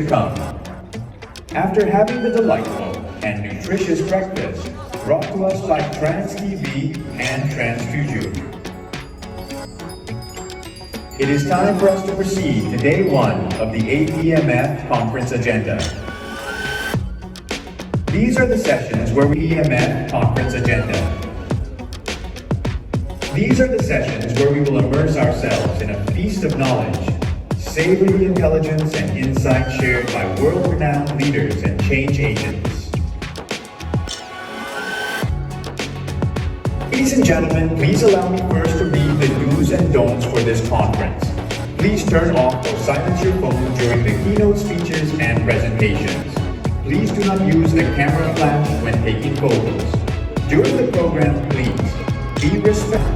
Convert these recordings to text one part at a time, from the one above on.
to come. After having the delightful and nutritious breakfast brought to us by Trans TV and TransFusion, it is time for us to proceed to day one of the APMF conference agenda. These are the sessions where we APMF conference agenda. These are the sessions where we will immerse ourselves in a feast of knowledge, savor the intelligence and insight shared by world-renowned leaders and change agents. Ladies and gentlemen, please allow me first to read the do's and don'ts for this conference. Please turn off or silence your phone during the keynote speeches and presentations. Please do not use the camera flash when taking photos. During the program, please be respectful.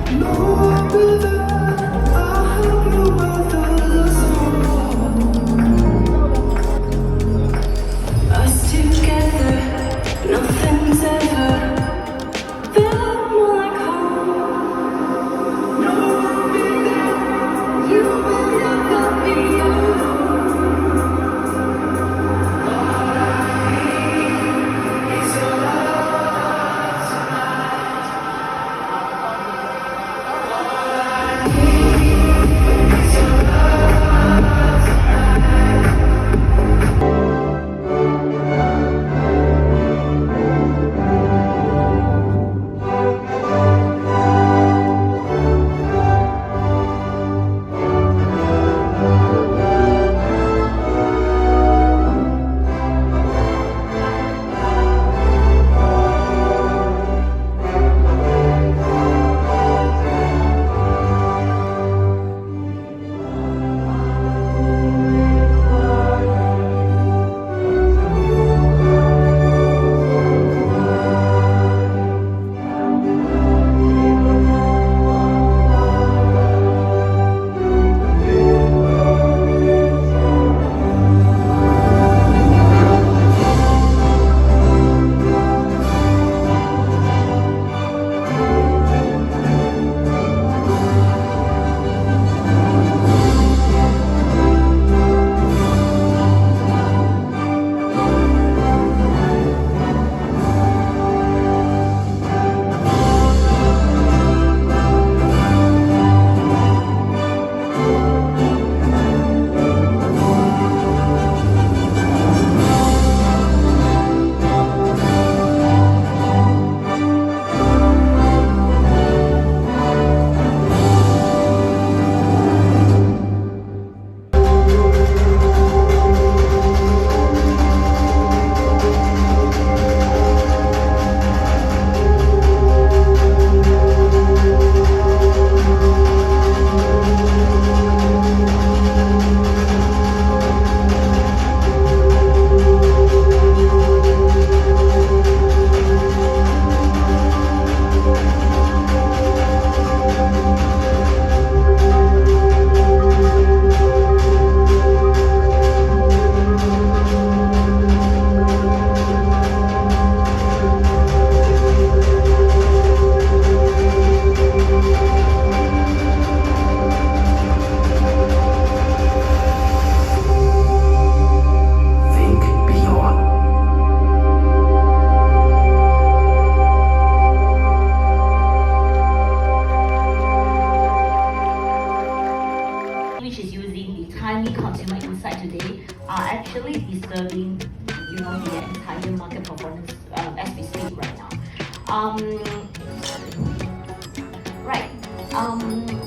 Actually disturbing, the entire market performance as we speak right now.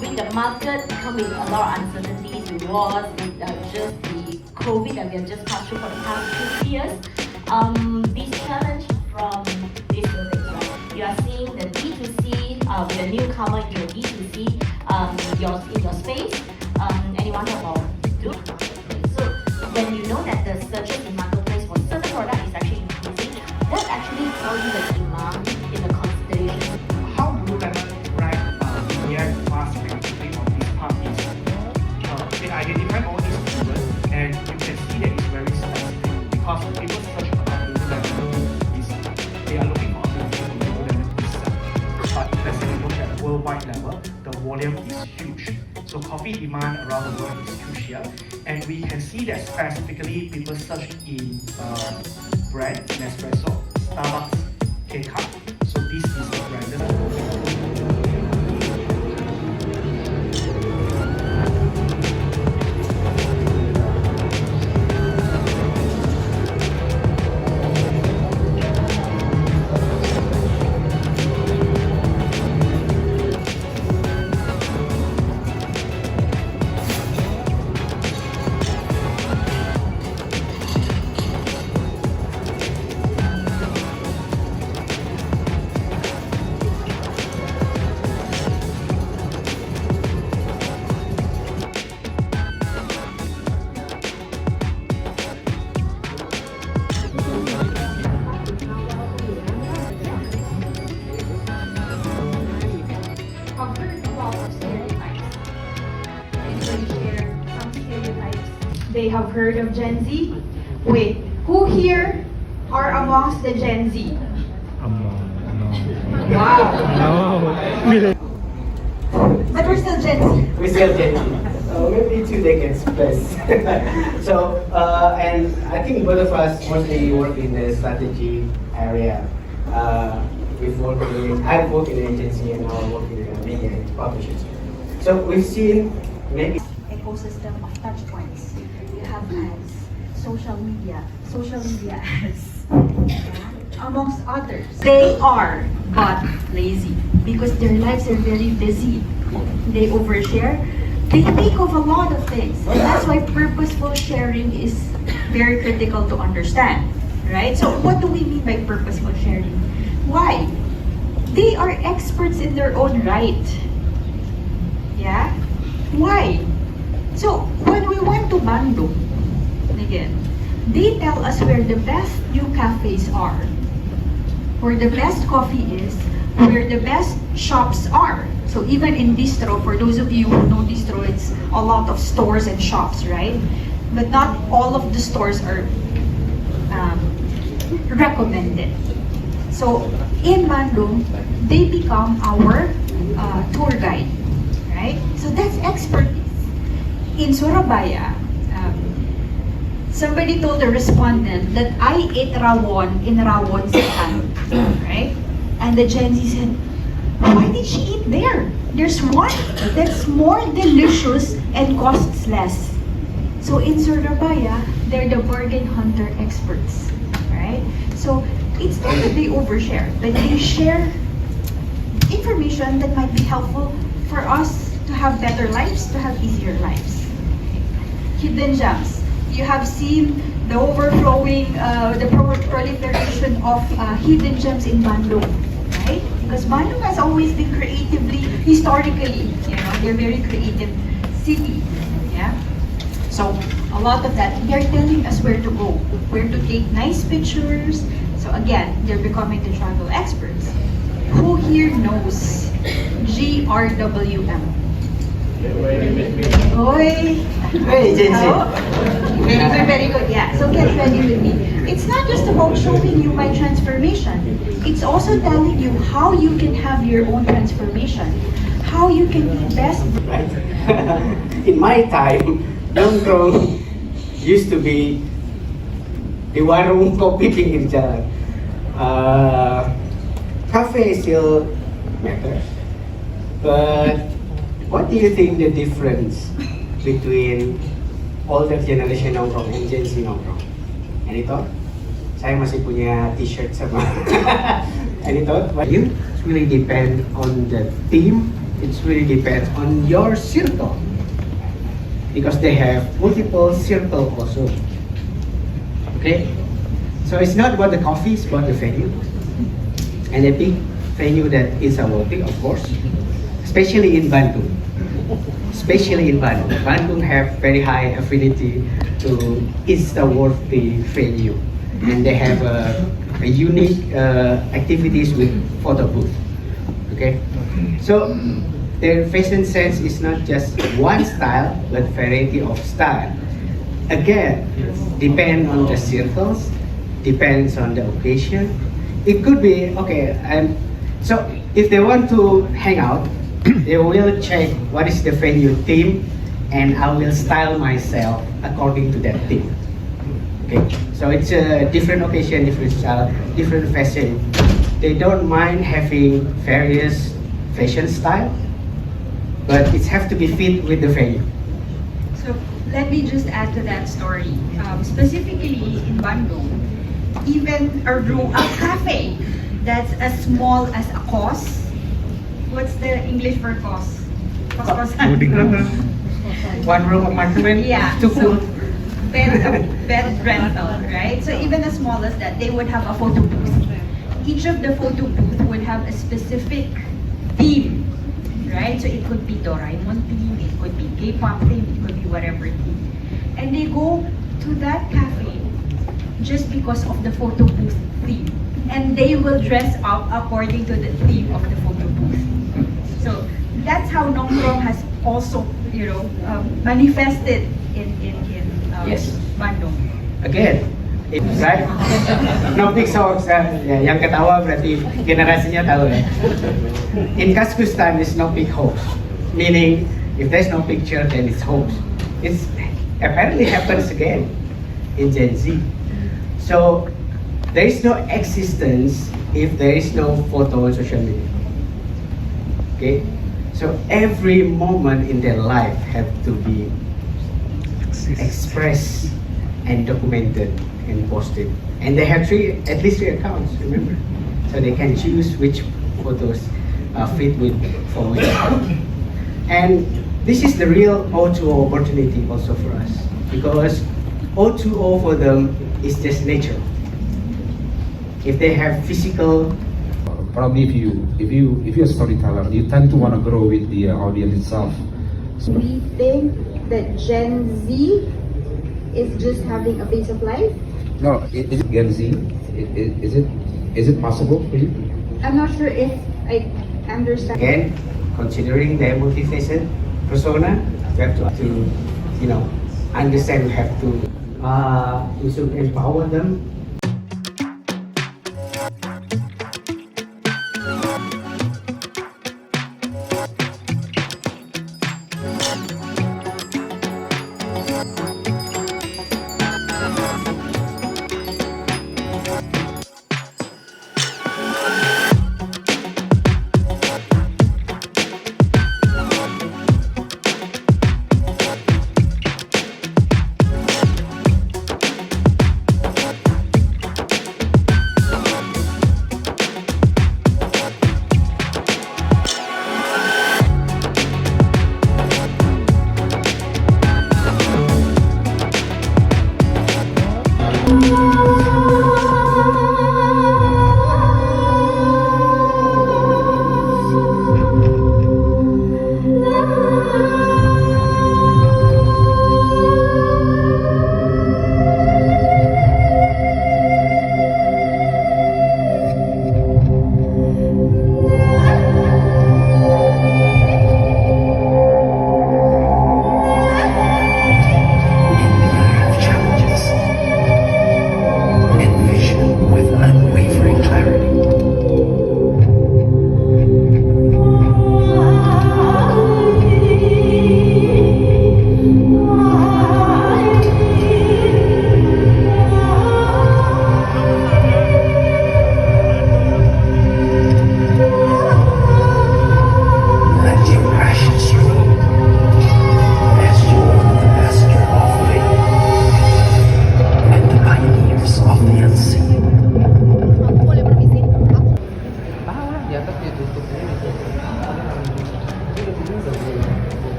With the market come with a lot of uncertainties, with wars, with just the COVID that we have just passed through for the past 2 years. This challenge from this building, right? You are seeing the D2C, with a newcomer in your D2C, in your space, anyone about do? So when you know that the searches in marketplace for certain product is actually increasing, that actually tells you the demand in the consideration. How Lululemon rank react fast reactively on this part is they identify all these keywords, and you can see that it's very specific because when people search about Lululemon is they are looking for ability for Lululemon itself. But if let's say we look at worldwide level, the volume is huge. So coffee demand around the world is huge. here, and we can see that specifically people search in brand Nespresso, Starbucks, K-Cup. So this is the brand. I've heard a lot of stereotypes. Anybody share some stereotypes they have heard of Gen Z? Wait, who here are amongst the Gen Z? Wow. But we're still Gen Z. We still Gen Z. Maybe 2 decades plus. So, and I think both of us mostly work in the strategy area. I've worked in an agency and now I work in a media and publishers. So we've seen maybe Ecosystem of touch points. You have ads, social media ads, amongst others. They are but lazy because their lives are very busy. They overshare. They think of a lot of things. And that's why purposeful sharing is very critical to understand, right? So what do we mean by purposeful sharing? Why? They are experts in their own right. Yeah? Why? So when we went to Bandung, again, they tell us where the best new cafes are, where the best coffee is, where the best shops are. So even in distro, for those of you who know distro, it's a lot of stores and shops, right? But not all of the stores are recommended. So in Bandung, they become our tour guide, right? So that's expertise. In Surabaya, somebody told a respondent that I ate rawon in Rawon Setan, right? And the Gen Z said, why did she eat there? There's one that's more delicious and costs less. So in Surabaya, they're the bargain hunter experts, right? So it's not that they overshare, but they share information that might be helpful for us to have better lives, to have easier lives. Hidden gems. You have seen the overflowing, the proliferation of hidden gems in Bandung, right? Because Bandung has always been historically, they're very creative city, yeah? So a lot of that, they're telling us where to go, where to take nice pictures. So again, they're becoming the travel experts. Who here knows GRWM? Oy! Very Gen Z. Oh, very good, yeah. So get ready with me. It's not just about showing you my transformation. It's also telling you how you can have your own transformation. How you can be best. right? In my time, nongkrong used to be di warung kopi pinggir jalan. Cafe still matters, but what do you think the difference between older generation nongkrong and Gen Z nongkrong? Any thought? Saya masih punya t-shirt sama. Any thought? But you, it really depend on the team. It really depends on your circle, because they have multiple circle also. Okay, so it's not about the coffee, it's about the venue, and a big venue that is worthy, of course, especially in Bandung. Bandung have very high affinity to Insta-worthy venue, and they have a unique activities with photo booth. Okay, so their fashion sense is not just one style, but variety of style. Again, depend on the circles, depends on the occasion. It could be okay, and so if they want to hang out, they will check what is the venue theme and I will style myself according to that theme. Okay, so it's a different occasion, different style, different fashion. They don't mind having various fashion style, but it have to be fit with the venue. So let me just add to that story. Specifically in Bandung, even a cafe that's as small as a kos. What's the English for kos? Kos-kosan. One room apartment, Yeah. two food. Bed rental, right? So even as small as that, they would have a photo booth. Each of the photo booth would have a specific theme, right? So it could be Doraemon theme, it could be K-pop theme, it could be whatever theme. And they go to that cafe just because of the photo booth theme. And they will dress up according to the theme of the photo booth. So that's how Nongkrong has also, manifested in Yes. Bandung. Again, right? No big songs. Yang ketawa berarti generasinya tahu ya. In Kaskus time, there's no big hoax. Meaning, if there's no picture, then it's hoax. It's apparently happens again in Gen Z. So there is no existence if there is no photo on social media. Okay, so every moment in their life have to be expressed and documented and posted. And they have at least three accounts, remember? So they can choose which photos fit for which account. And this is the real O2O opportunity also for us, because O2O for them is just nature. If they have physical, probably if you're a storyteller, you tend to want to grow with the audience itself. So We think that Gen Z is just having a pace of life. no, is it Gen Z? Is it possible for you? I'm not sure if I understand. again, considering their motivation, persona, we have to understand, we have to we should empower them.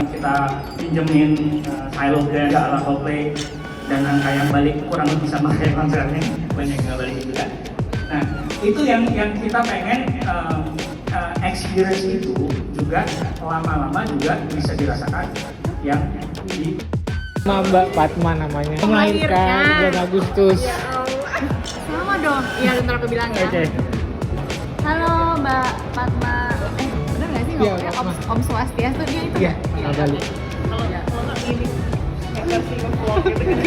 Kita pinjemin silo gak ala Coldplay dan angka yang balik kurang lebih sama kayak konsernya, banyak yang balik juga. Nah itu yang kita pengen experience itu juga lama-lama juga bisa dirasakan yang di Mbak Fatma namanya. Melahirkan bulan Agustus. Ya Allah. Sama dong. Iya, bentar aku bilang ya. Oke. Halo Mbak Fatma. Bener nggak sih Iya, ngomongnya Fatma. Om Swastiastu dia itu? Iya, Bali. Kalau nggak ini kayak versi ngevlog gitu kan.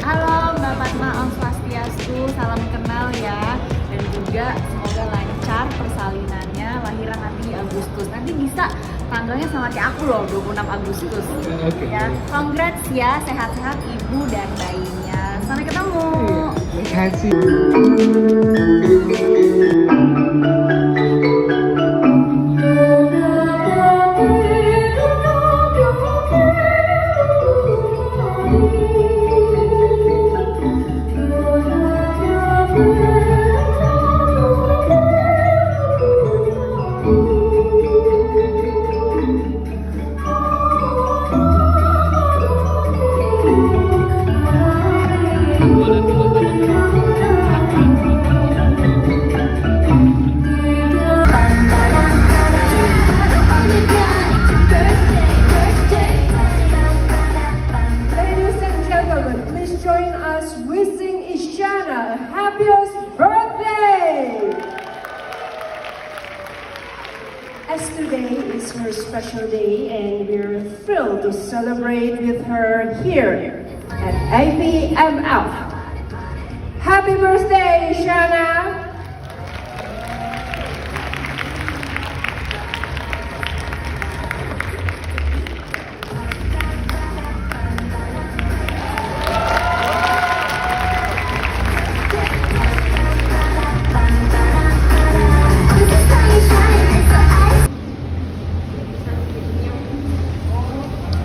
Halo Mbak Fatma, Om Swastiastu, salam kenal ya. Dan juga semoga lancar persalinannya, lahiran nanti Agustus. Nanti bisa tanggalnya sama kayak aku loh, 26 Agustus. Oke. Ya, congrats ya, sehat-sehat ibu dan bayinya. Sampai ketemu. Terima kasih. Ladies and gentlemen, please join us wishing Isyana a happiest birthday! As today is her special day and we're thrilled to celebrate with her here at APMF. Happy birthday, Isyana!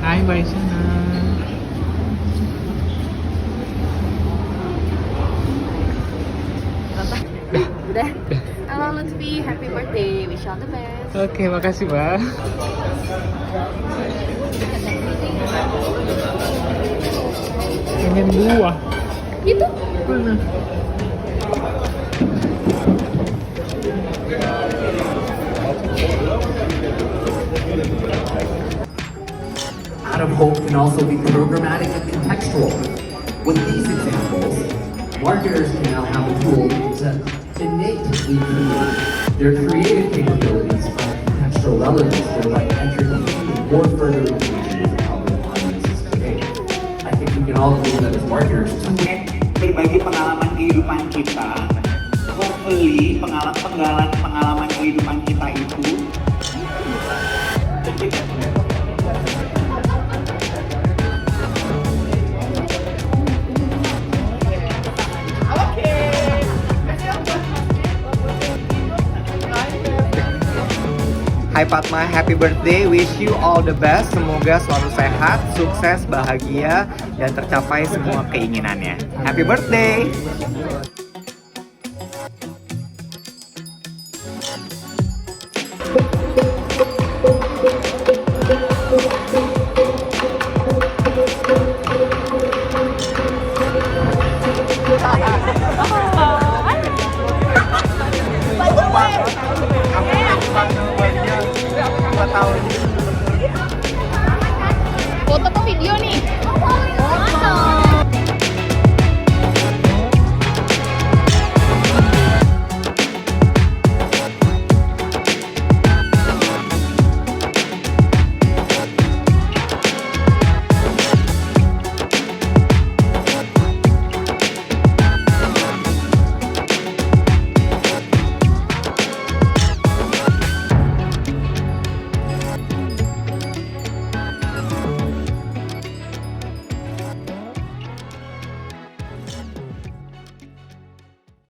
Hai Mbak Isyana. Udah. Halo Lutfi, happy birthday, wish you all the best. Oke, makasih Mbak. Pengen buah. Itu. Mana? Out of hope can also be programmatic and contextual. With these examples, marketers can now have a tool to innately create their creative capabilities of contextual relevance, thereby entering more further engagement with how their audiences today. I think we can all agree that as marketers, berbagi pengalaman kehidupan kita, hopefully pengalaman kehidupan kita itu Hai Fatma, happy birthday. Wish you all the best. Semoga selalu sehat, sukses, bahagia, dan tercapai semua keinginannya. Happy birthday!